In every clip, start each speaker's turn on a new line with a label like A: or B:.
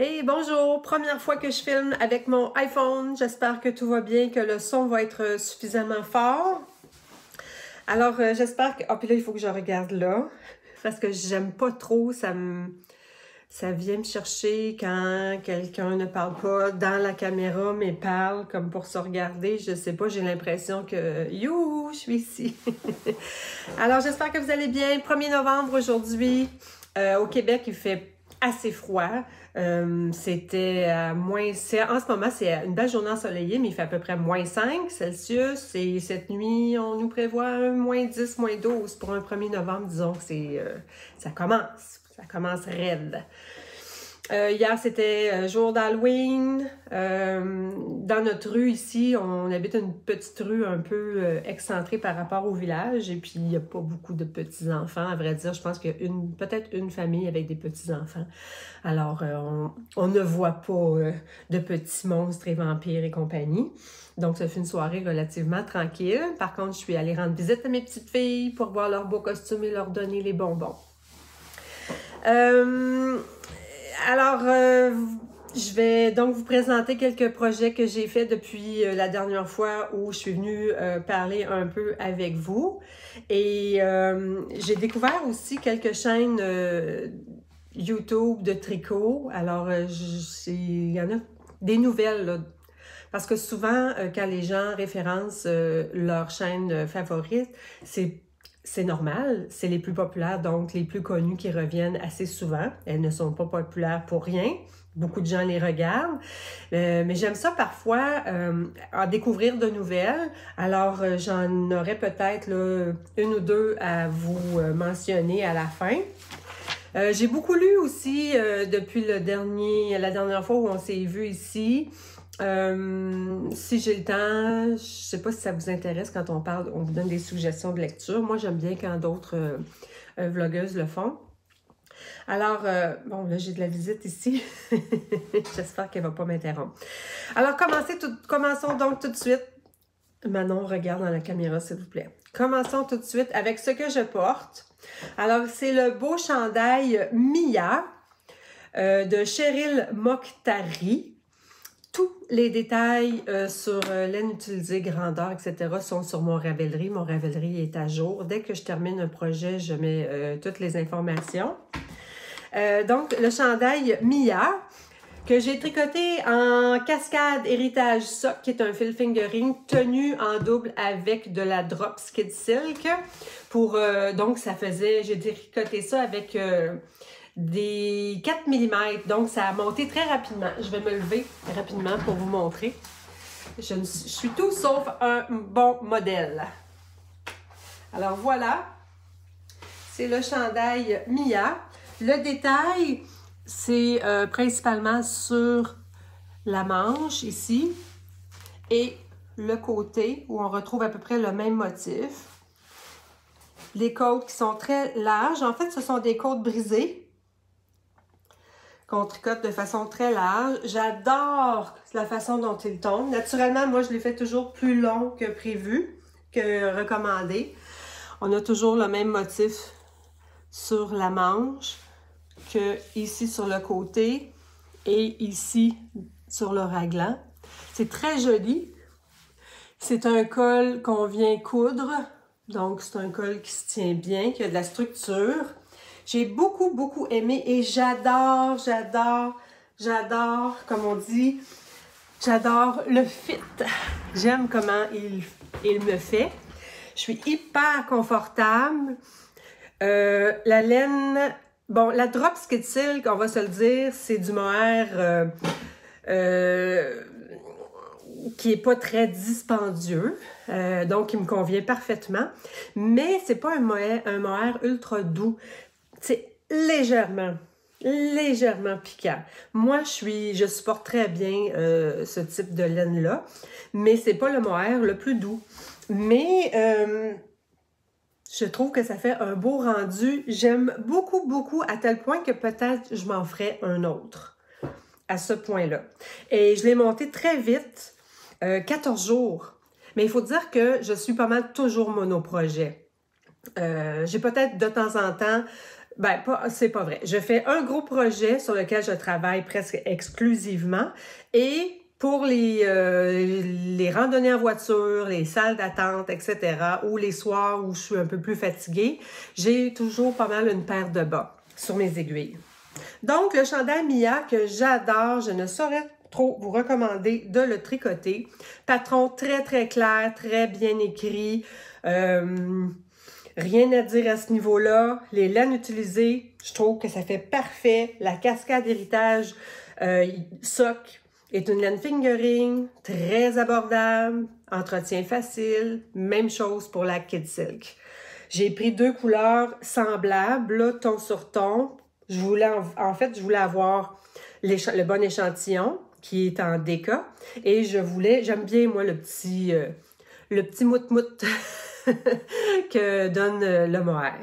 A: Hey, bonjour! Première fois que je filme avec mon iPhone. J'espère que tout va bien, que le son va être suffisamment fort. Alors, j'espère que... Ah, puis là, il faut que je regarde là, parce que j'aime pas trop, ça vient me chercher quand quelqu'un ne parle pas dans la caméra, mais parle comme pour se regarder. Je sais pas, j'ai l'impression que... Youhou, je suis ici! Alors, j'espère que vous allez bien. 1er novembre aujourd'hui. Au Québec, il fait assez froid. C'était à moins... En ce moment, c'est une belle journée ensoleillée, mais il fait à peu près moins 5 Celsius. Et cette nuit, on nous prévoit un moins 10, moins 12 pour un 1er novembre. Disons que ça commence. Ça commence raide. Hier, c'était jour d'Halloween. Dans notre rue ici, on habite une petite rue un peu excentrée par rapport au village. Et puis, il n'y a pas beaucoup de petits-enfants. À vrai dire, je pense qu'il y a peut-être une famille avec des petits-enfants. Alors, on ne voit pas de petits monstres et vampires et compagnie. Donc, ça fait une soirée relativement tranquille. Par contre, je suis allée rendre visite à mes petites filles pour voir leurs beaux costumes et leur donner les bonbons. Alors, je vais donc vous présenter quelques projets que j'ai faits depuis la dernière fois où je suis venue parler un peu avec vous. Et j'ai découvert aussi quelques chaînes YouTube de tricot. Alors, il y en a des nouvelles, là. Parce que souvent, quand les gens référencent leur chaîne favorite, c'est normal, c'est les plus populaires, donc les plus connus qui reviennent assez souvent. Elles ne sont pas populaires pour rien. Beaucoup de gens les regardent. Mais j'aime ça parfois en découvrir de nouvelles. Alors, j'en aurai peut-être une ou deux à vous mentionner à la fin. J'ai beaucoup lu aussi depuis la dernière fois où on s'est vu ici. Si j'ai le temps, je sais pas si ça vous intéresse quand on parle, on vous donne des suggestions de lecture. Moi, j'aime bien quand d'autres vlogueuses le font. Alors, bon, là, j'ai de la visite ici. J'espère qu'elle va pas m'interrompre. Alors, commençons donc tout de suite. Manon, regarde dans la caméra, s'il vous plaît. Commençons tout de suite avec ce que je porte. Alors, c'est le beau chandail Mia de Cheryl Mokhtari. Tous les détails sur laine utilisée, grandeur, etc. sont sur mon Ravelry. Mon Ravelry est à jour. Dès que je termine un projet, je mets toutes les informations. Donc, le chandail Mia, que j'ai tricoté en cascade héritage sock, qui est un fil fingering tenu en double avec de la drop skid silk. Donc, j'ai tricoté ça avec... des 4 mm, donc ça a monté très rapidement. Je vais me lever rapidement pour vous montrer. Je suis tout sauf un bon modèle. Alors voilà, c'est le chandail Mia. Le détail, c'est principalement sur la manche ici et le côté où on retrouve à peu près le même motif. Les côtes qui sont très larges. En fait, ce sont des côtes brisées qu'on tricote de façon très large. J'adore la façon dont il tombe. Naturellement, moi, je les fais toujours plus long que prévu, que recommandé. On a toujours le même motif sur la manche que ici sur le côté et ici sur le raglan. C'est très joli. C'est un col qu'on vient coudre. Donc, c'est un col qui se tient bien, qui a de la structure. J'ai beaucoup, beaucoup aimé et j'adore, comme on dit, j'adore le fit. J'aime comment il me fait. Je suis hyper confortable. La laine, bon, la drop skid silk, on va se le dire, c'est du mohair qui est pas très dispendieux, donc il me convient parfaitement. Mais c'est pas un mohair ultra doux. C'est légèrement piquant. Moi, je supporte très bien ce type de laine-là, mais c'est pas le mohair le plus doux. Mais je trouve que ça fait un beau rendu. J'aime beaucoup, beaucoup, à tel point que peut-être je m'en ferai un autre à ce point-là. Et je l'ai monté très vite, 14 jours. Mais il faut dire que je suis pas mal toujours monoprojet. J'ai peut-être de temps en temps Ben, c'est pas vrai. Je fais un gros projet sur lequel je travaille presque exclusivement et pour les randonnées en voiture, les salles d'attente, etc., ou les soirs où je suis un peu plus fatiguée, j'ai toujours pas mal une paire de bas sur mes aiguilles. Donc, le chandail Mia que j'adore, je ne saurais trop vous recommander de le tricoter. Patron très, très clair, très bien écrit. Rien à dire à ce niveau-là. Les laines utilisées, je trouve que ça fait parfait. La cascade héritage soc est une laine fingering, très abordable, entretien facile. Même chose pour la Kid Silk. J'ai pris 2 couleurs semblables, là, ton sur ton. Je voulais je voulais avoir le bon échantillon qui est en déca. Et j'aime bien, moi, le petit mout-mout que donne le mohair.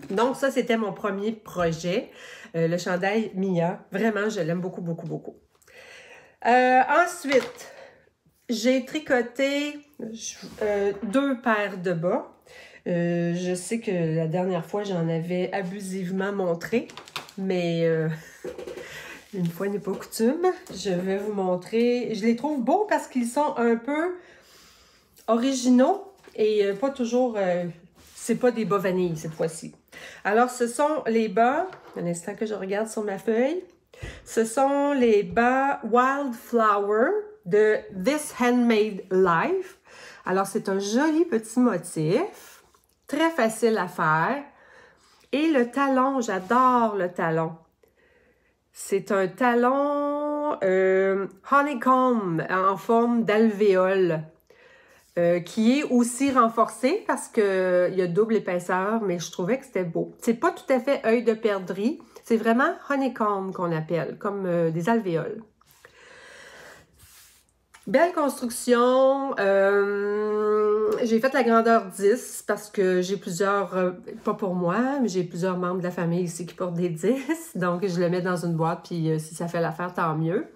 A: Donc, ça, c'était mon premier projet, le chandail Mia. Vraiment, je l'aime beaucoup, beaucoup, beaucoup. Ensuite, j'ai tricoté 2 paires de bas. Je sais que la dernière fois, j'en avais abusivement montré, mais une fois n'est pas coutume. Je vais vous montrer. Je les trouve beaux parce qu'ils sont un peu originaux et pas toujours... c'est pas des bas vanille cette fois-ci. Alors, ce sont les bas... Un instant que je regarde sur ma feuille. Ce sont les bas Wildflower de This Handmade Life. Alors, c'est un joli petit motif, très facile à faire. Et le talon, j'adore le talon. C'est un talon honeycomb en forme d'alvéole qui est aussi renforcé parce qu'il y a double épaisseur, mais je trouvais que c'était beau. C'est pas tout à fait œil de perdrix, c'est vraiment honeycomb qu'on appelle, comme des alvéoles. Belle construction. J'ai fait la grandeur 10 parce que j'ai plusieurs, pas pour moi, mais j'ai plusieurs membres de la famille ici qui portent des 10. Donc, je le mets dans une boîte, puis si ça fait l'affaire, tant mieux.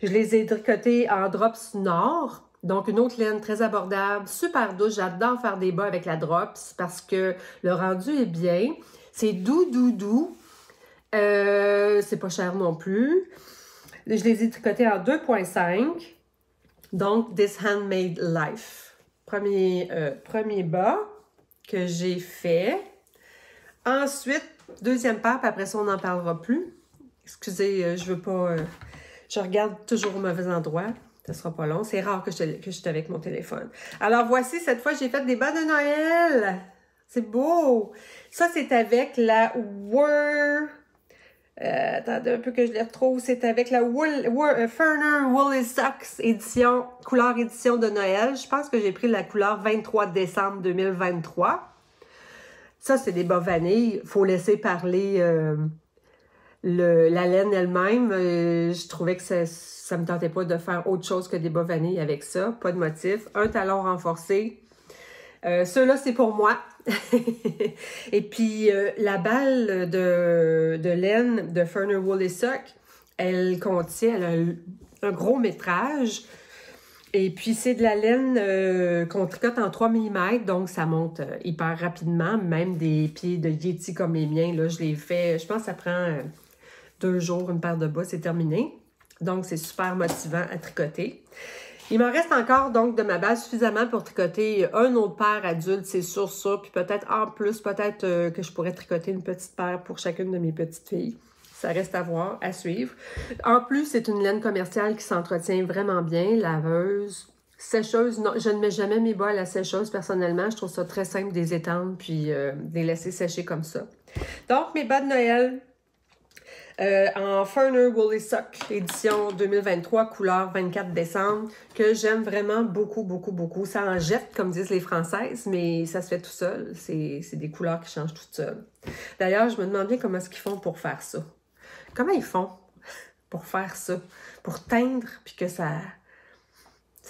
A: Je les ai tricotés en drops nord. Donc, une autre laine très abordable, super douce. J'adore faire des bas avec la drops parce que le rendu est bien. C'est doux, doux, doux. C'est pas cher non plus. Je les ai tricotés en 2,5. Donc, This Handmade Life. Premier bas que j'ai fait. Ensuite, deuxième paire, puis après ça, on n'en parlera plus. Excusez, je veux pas... je regarde toujours au mauvais endroit. Ça sera pas long. C'est rare que je suis avec mon téléphone. Alors, voici, cette fois, j'ai fait des bas de Noël. C'est beau! Ça, c'est avec la attendez un peu que je les retrouve. C'est avec la Ferner Woolly Socks édition, couleur édition de Noël. Je pense que j'ai pris la couleur 23 décembre 2023. Ça, c'est des bas vanille. Il faut laisser parler la laine elle-même. Je trouvais que ça me tentait pas de faire autre chose que des bas vanille avec ça. Pas de motif. Un talon renforcé. Ceux-là, c'est pour moi. Et puis, la balle de laine de Ferner Woolly Sock, elle a un gros métrage. Et puis, c'est de la laine qu'on tricote en 3 mm, donc ça monte hyper rapidement. Même des pieds de Yeti comme les miens, là, je les fais, je pense que ça prend 2 jours, une paire de bas, c'est terminé. Donc, c'est super motivant à tricoter. Il m'en reste encore, donc, de ma base suffisamment pour tricoter un autre paire adulte, c'est sûr ça. Puis peut-être en plus, peut-être que je pourrais tricoter une petite paire pour chacune de mes petites filles. Ça reste à voir, à suivre. En plus, c'est une laine commerciale qui s'entretient vraiment bien, laveuse, sécheuse. Non, je ne mets jamais mes bas à la sécheuse personnellement. Je trouve ça très simple de les étendre puis de les laisser sécher comme ça. Donc, mes bas de Noël... en Ferner Woolly Sock, édition 2023, couleur 24 décembre, que j'aime vraiment beaucoup, beaucoup, beaucoup. Ça en jette, comme disent les Françaises, mais ça se fait tout seul. C'est des couleurs qui changent toutes seules. D'ailleurs, je me demande bien comment est-ce qu'ils font pour faire ça. Comment ils font pour faire ça? Pour teindre, puis que ça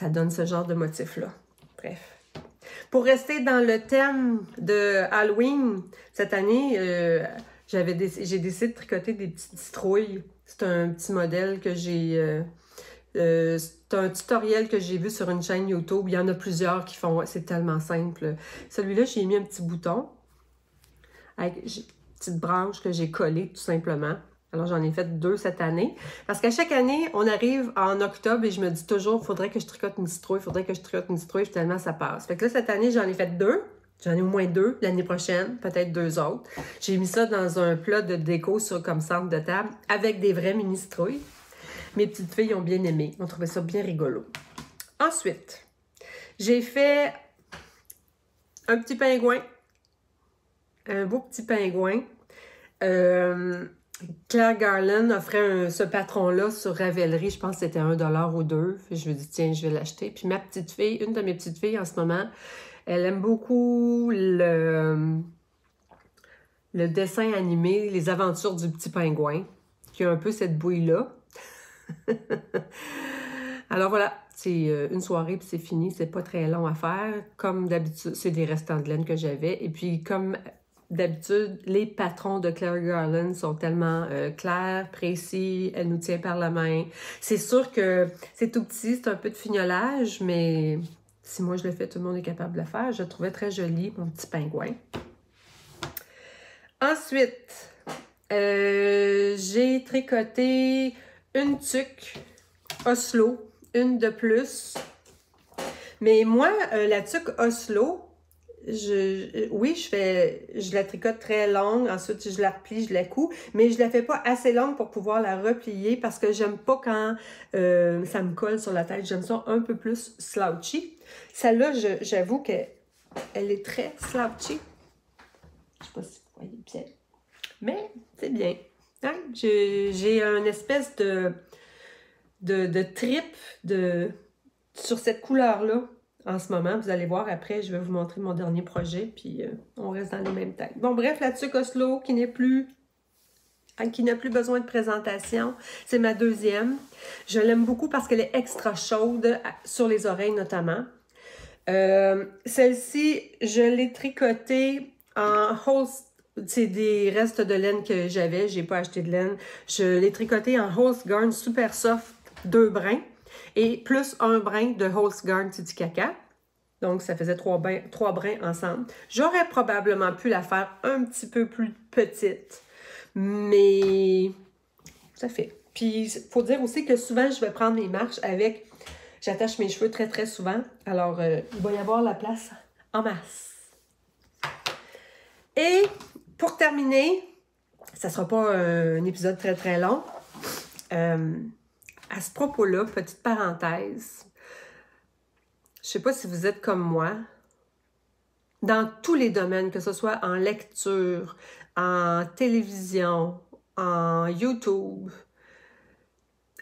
A: donne ce genre de motif-là. Bref. Pour rester dans le thème de Halloween, cette année... j'ai décidé de tricoter des petites citrouilles. C'est un petit modèle que j'ai... c'est un tutoriel que j'ai vu sur une chaîne YouTube. Il y en a plusieurs qui font... C'est tellement simple. Celui-là, j'ai mis un petit bouton. petites branches que j'ai collées tout simplement. Alors, j'en ai fait 2 cette année. Parce qu'à chaque année, on arrive en octobre et je me dis toujours, il faudrait que je tricote une citrouille, puis tellement ça passe. Fait que là, cette année, j'en ai fait 2. J'en ai au moins 2 l'année prochaine, peut-être 2 autres. J'ai mis ça dans un plat de déco comme centre de table avec des vraies mini citrouilles. Mes petites filles ont bien aimé. On trouvait ça bien rigolo. Ensuite, j'ai fait un petit pingouin. Un beau petit pingouin. Claire Garland offrait ce patron-là sur Ravelry. Je pense que c'était 1$ ou 2. Je me dis, tiens, je vais l'acheter. Puis ma petite fille, une de mes petites filles en ce moment, elle aime beaucoup le dessin animé, les aventures du petit pingouin, qui a un peu cette bouille-là. Alors voilà, c'est une soirée puis c'est fini. C'est pas très long à faire. Comme d'habitude, c'est des restants de laine que j'avais. Et puis comme d'habitude, les patrons de Claire Garland sont tellement clairs, précis, elle nous tient par la main. C'est sûr que c'est tout petit, c'est un peu de fignolage, mais si moi je le fais, tout le monde est capable de le faire. Je le trouvais très joli, mon petit pingouin. Ensuite, j'ai tricoté une tuque Oslo, une de plus. Mais moi, la tuque Oslo, je la tricote très longue, ensuite je la replie, je la couds, mais je la fais pas assez longue pour pouvoir la replier parce que j'aime pas quand ça me colle sur la tête. J'aime ça un peu plus slouchy. Celle-là, j'avoue qu'elle est très slouchy. Je sais pas si vous voyez bien, mais c'est bien. Hein? J'ai une espèce de trip sur cette couleur-là. En ce moment, vous allez voir après, je vais vous montrer mon dernier projet, puis on reste dans les mêmes têtes. Bon, bref, la tuque Oslo qui n'a plus besoin de présentation, c'est ma deuxième. Je l'aime beaucoup parce qu'elle est extra chaude, sur les oreilles notamment. Celle-ci, je l'ai tricotée en holst. C'est des restes de laine que j'avais, j'ai pas acheté de laine. Je l'ai tricotée en Holst Garn Super Soft 2 brins. Et plus un brin de Holst Garn Titicaca. Donc, ça faisait 3 brins ensemble. J'aurais probablement pu la faire un petit peu plus petite. Mais ça fait. Puis, il faut dire aussi que souvent, je vais prendre mes marches avec... J'attache mes cheveux très, très souvent. Alors, il va y avoir la place en masse. Et pour terminer, ça ne sera pas un épisode très, très long. À ce propos-là, petite parenthèse, je ne sais pas si vous êtes comme moi, dans tous les domaines, que ce soit en lecture, en télévision, en YouTube,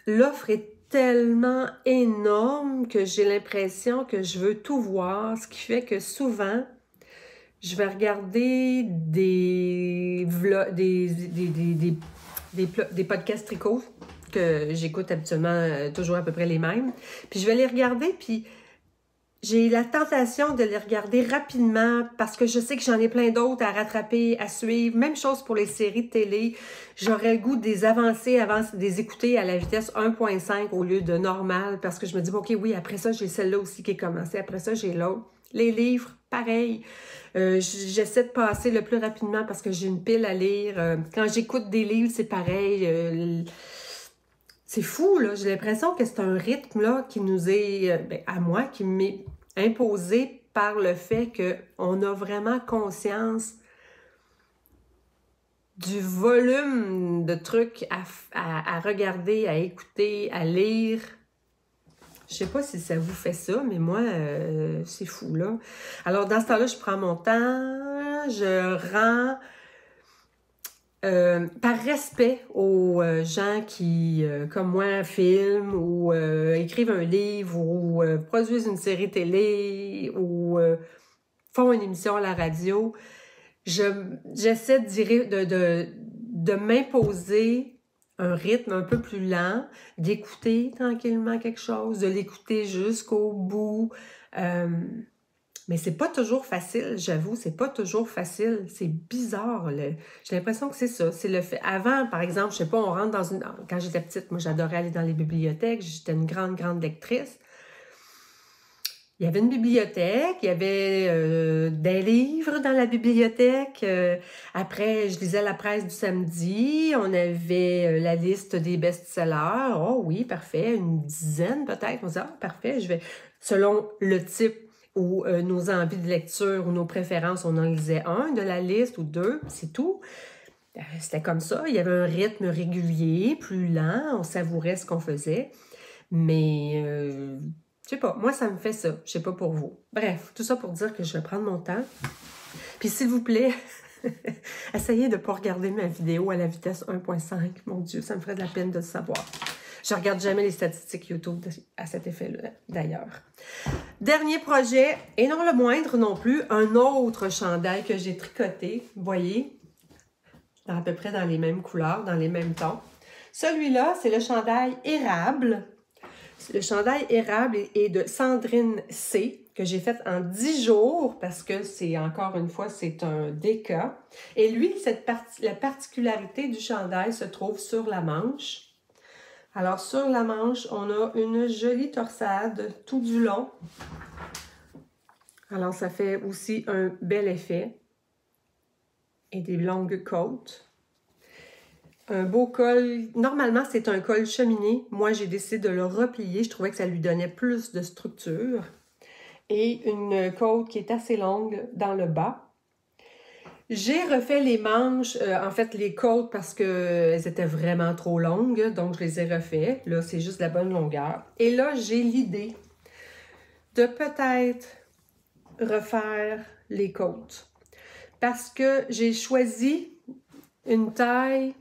A: l'offre est tellement énorme que j'ai l'impression que je veux tout voir, ce qui fait que souvent, je vais regarder des podcasts tricot que j'écoute habituellement toujours à peu près les mêmes. Puis je vais les regarder, puis j'ai la tentation de les regarder rapidement parce que je sais que j'en ai plein d'autres à rattraper, à suivre. Même chose pour les séries de télé. J'aurais le goût de les avancer avant de les écouter à la vitesse 1.5 au lieu de normal parce que je me dis, OK, oui, après ça, j'ai celle-là aussi qui est commencée. Après ça, j'ai l'autre. Les livres, pareil. J'essaie de passer le plus rapidement parce que j'ai une pile à lire. Quand j'écoute des livres, c'est pareil. C'est fou, là. J'ai l'impression que c'est un rythme, là, qui nous est, à moi, qui m'est imposé par le fait qu'on a vraiment conscience du volume de trucs à regarder, à écouter, à lire. Je sais pas si ça vous fait ça, mais moi, c'est fou, là. Alors, dans ce temps-là, je prends mon temps, je rends... par respect aux gens qui, comme moi, filment ou écrivent un livre ou produisent une série télé ou font une émission à la radio, j'essaie de m'imposer un rythme un peu plus lent, d'écouter tranquillement quelque chose, de l'écouter jusqu'au bout. Mais c'est pas toujours facile, j'avoue, c'est pas toujours facile. C'est bizarre. J'ai l'impression que c'est ça. C'est le fait. Avant, par exemple, je sais pas, on rentre dans une... Quand j'étais petite, moi, j'adorais aller dans les bibliothèques. J'étais une grande, grande lectrice. il y avait une bibliothèque, il y avait des livres dans la bibliothèque. Après, je lisais la presse du samedi. On avait la liste des best-sellers. Oh oui, parfait, une dizaine peut-être. On se dit, ah, parfait, je vais, selon le type ou nos envies de lecture ou nos préférences, on en lisait un de la liste ou deux, c'est tout. C'était comme ça. Il y avait un rythme régulier, plus lent. On savourait ce qu'on faisait. Mais je sais pas, moi ça me fait ça, je sais pas pour vous. Bref, tout ça pour dire que je vais prendre mon temps. Puis s'il vous plaît, essayez de ne pas regarder ma vidéo à la vitesse 1.5. Mon Dieu, ça me ferait de la peine de le savoir. Je regarde jamais les statistiques YouTube à cet effet-là, d'ailleurs. Dernier projet, et non le moindre non plus, un autre chandail que j'ai tricoté, vous voyez, à peu près dans les mêmes couleurs, dans les mêmes tons. Celui-là, c'est le chandail érable. Le chandail érable est de Sandrine C, que j'ai fait en 10 jours, parce que c'est, encore une fois, c'est un déca. Et lui, la particularité du chandail se trouve sur la manche. Alors, sur la manche, on a une jolie torsade tout du long. Alors, ça fait aussi un bel effet. Et des longues côtes. Un beau col. Normalement, c'est un col cheminé. Moi, j'ai décidé de le replier. Je trouvais que ça lui donnait plus de structure. Et une côte qui est assez longue dans le bas. J'ai refait les manches, en fait, les côtes, parce qu'elles étaient vraiment trop longues. Donc, je les ai refait. Là, c'est juste la bonne longueur. Et là, j'ai l'idée de peut-être refaire les côtes. Parce que j'ai choisi une taille...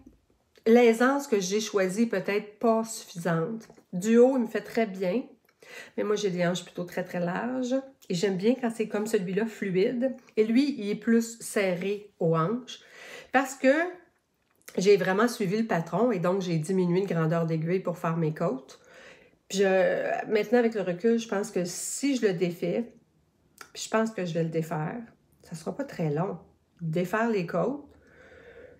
A: L'aisance que j'ai choisie peut-être pas suffisante. Du haut, il me fait très bien, mais moi j'ai des hanches plutôt très très larges et j'aime bien quand c'est comme celui-là, fluide. Et lui, il est plus serré aux hanches parce que j'ai vraiment suivi le patron et donc j'ai diminué de grandeur d'aiguille pour faire mes côtes. Puis maintenant, avec le recul, je pense que si je le défais, puis je pense que je vais le défaire, ça sera pas très long. Défaire les côtes,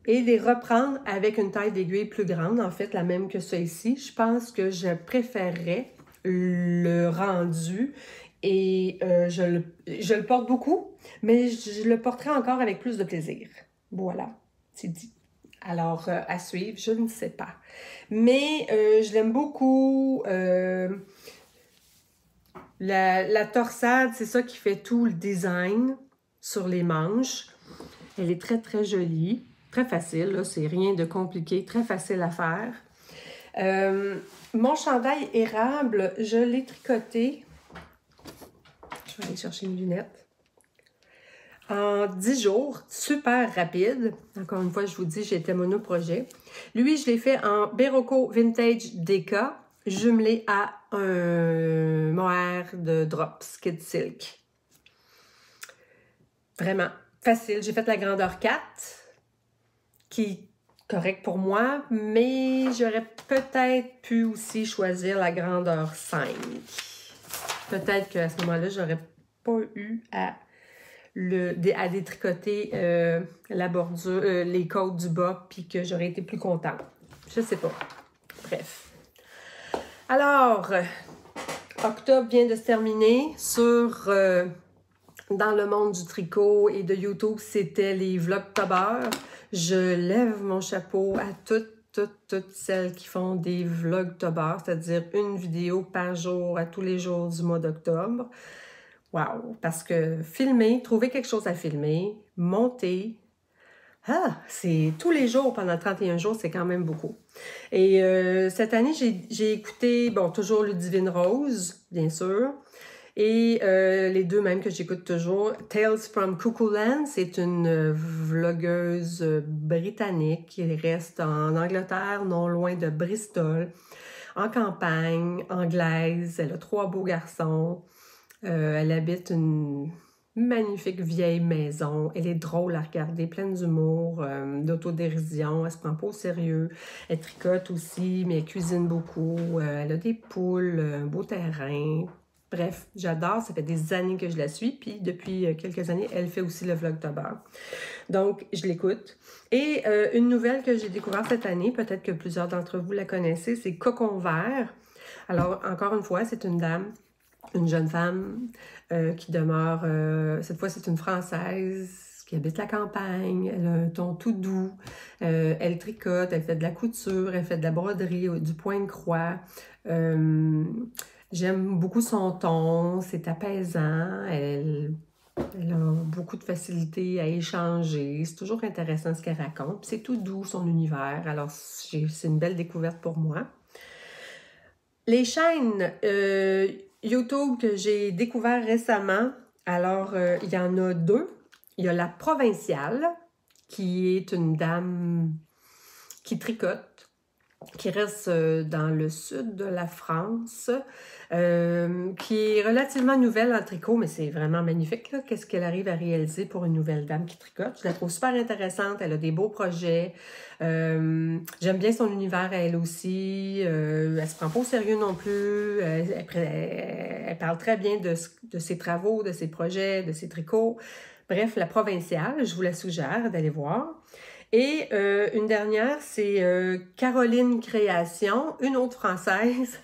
A: et les reprendre avec une taille d'aiguille plus grande, en fait, la même que ça ici. Je pense que je préférerais le rendu et je le porte beaucoup, mais je le porterai encore avec plus de plaisir. Voilà, c'est dit. Alors, à suivre, je ne sais pas. Mais je l'aime beaucoup. La torsade, c'est ça qui fait tout le design sur les manches. Elle est très, très jolie. Très facile, c'est rien de compliqué, très facile à faire. Mon chandail érable, je l'ai tricoté. Je vais aller chercher une lunette. En 10 jours, super rapide. Encore une fois, je vous dis, j'étais monoprojet. Lui, je l'ai fait en Berroco Vintage Deca, jumelé à un mohair de Drops Kid Silk. Vraiment facile. J'ai fait la grandeur 4. Qui est correct pour moi, mais j'aurais peut-être pu aussi choisir la grandeur 5. Peut-être qu'à ce moment-là, j'aurais pas eu à détricoter la bordure, les côtes du bas, puis que j'aurais été plus contente. Je sais pas. Bref. Alors, octobre vient de se terminer sur... dans le monde du tricot et de YouTube, c'était les Vlogtober. Je lève mon chapeau à toutes celles qui font des Vlogtober, c'est-à-dire une vidéo par jour à tous les jours du mois d'octobre. Wow! Parce que filmer, trouver quelque chose à filmer, monter, c'est tous les jours pendant 31 jours, c'est quand même beaucoup. Et cette année, j'ai écouté, bon, toujours Ludivine Rose, bien sûr, et les deux mêmes que j'écoute toujours, Tales from Cuckoo Land, c'est une vlogueuse britannique qui reste en Angleterre, non loin de Bristol, en campagne, anglaise. Elle a 3 beaux garçons. Elle habite une magnifique vieille maison. Elle est drôle à regarder, pleine d'humour, d'autodérision. Elle se prend pas au sérieux. Elle tricote aussi, mais elle cuisine beaucoup. Elle a des poules, un beau terrain. Bref, j'adore, ça fait des années que je la suis, puis depuis quelques années, elle fait aussi le Vlogtober. Donc, je l'écoute. Et une nouvelle que j'ai découverte cette année, peut-être que plusieurs d'entre vous la connaissez, c'est Cocon Vert. Alors, encore une fois, c'est une dame une jeune femme qui demeure, cette fois c'est une Française qui habite la campagne, elle a un ton tout doux, elle tricote, elle fait de la couture, elle fait de la broderie, du point de croix. J'aime beaucoup son ton, c'est apaisant, elle a beaucoup de facilité à échanger, c'est toujours intéressant ce qu'elle raconte, c'est tout doux son univers, alors c'est une belle découverte pour moi. Les chaînes YouTube que j'ai découvert récemment, alors il y en a deux. Il y a La Provinciale, qui est une dame qui tricote, qui reste dans le sud de la France, qui est relativement nouvelle en tricot, mais c'est vraiment magnifique, qu'est-ce qu'elle arrive à réaliser pour une nouvelle dame qui tricote. Je la trouve super intéressante, elle a des beaux projets. J'aime bien son univers à elle aussi, elle se prend pas au sérieux non plus, elle parle très bien de ses travaux, de ses projets, de ses tricots. Bref, La Provinciale, je vous la suggère d'aller voir. Et une dernière, c'est Caroline Création, une autre Française,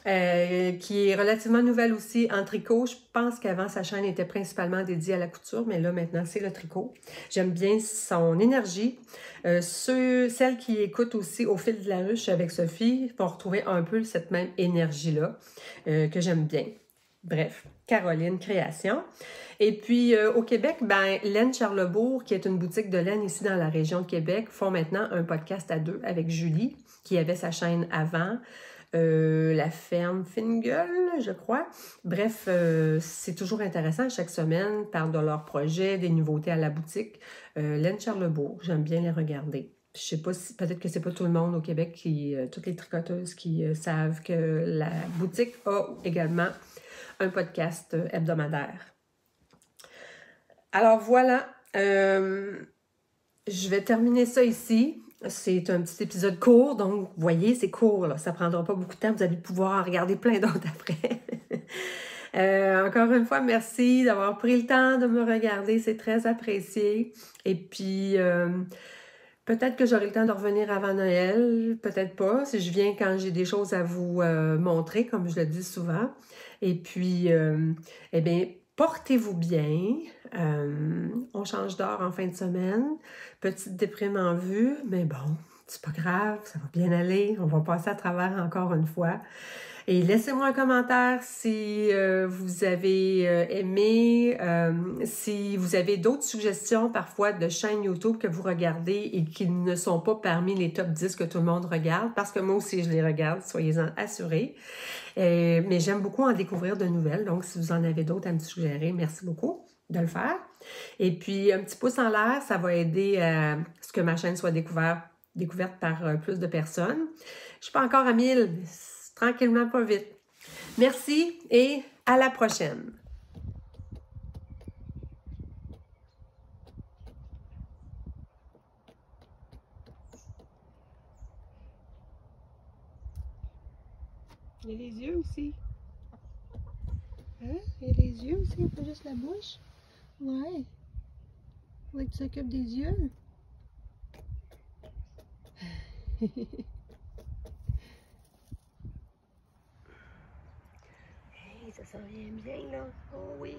A: qui est relativement nouvelle aussi en tricot. Je pense qu'avant, sa chaîne était principalement dédiée à la couture, mais là, maintenant, c'est le tricot. J'aime bien son énergie. Celles qui écoutent aussi Au fil de la ruche avec Sophie vont retrouver un peu cette même énergie-là que j'aime bien. Bref, Caroline Création. Et puis, au Québec, ben, Laine Charlebourg, qui est une boutique de laine ici dans la région de Québec, font maintenant un podcast à deux avec Julie, qui avait sa chaîne avant, La Ferme Fingal, je crois. Bref, c'est toujours intéressant. Chaque semaine, ils parlent de leurs projets, des nouveautés à la boutique. Laine Charlebourg, j'aime bien les regarder. Je sais pas si, peut-être que c'est pas tout le monde au Québec, toutes les tricoteuses qui savent que la boutique a également un podcast hebdomadaire. Alors voilà, je vais terminer ça ici. C'est un petit épisode court, donc vous voyez, c'est court, là. Ça ne prendra pas beaucoup de temps. Vous allez pouvoir en regarder plein d'autres après. Encore une fois, merci d'avoir pris le temps de me regarder. C'est très apprécié. Et puis, peut-être que j'aurai le temps de revenir avant Noël, peut-être pas. Si je viens quand j'ai des choses à vous montrer, comme je le dis souvent. Et puis, eh bien, portez-vous bien. On change d'heure en fin de semaine. Petite déprime en vue, mais bon, c'est pas grave, ça va bien aller. On va passer à travers encore une fois. Et laissez-moi un commentaire si vous avez aimé, si vous avez d'autres suggestions parfois de chaînes YouTube que vous regardez et qui ne sont pas parmi les top 10 que tout le monde regarde, parce que moi aussi je les regarde, soyez-en assurés. Mais j'aime beaucoup en découvrir de nouvelles, donc si vous en avez d'autres à me suggérer, merci beaucoup de le faire. Et puis, un petit pouce en l'air, ça va aider à ce que ma chaîne soit découverte par plus de personnes. Je ne suis pas encore à 1000, mais tranquillement, pas vite. Merci et à la prochaine. Il y a les yeux aussi. Hein? Il y a les yeux aussi, pas juste la bouche. Ouais. Ouais, tu t'occupes des yeux. Hey, ça s'en vient bien, là. Oh oui.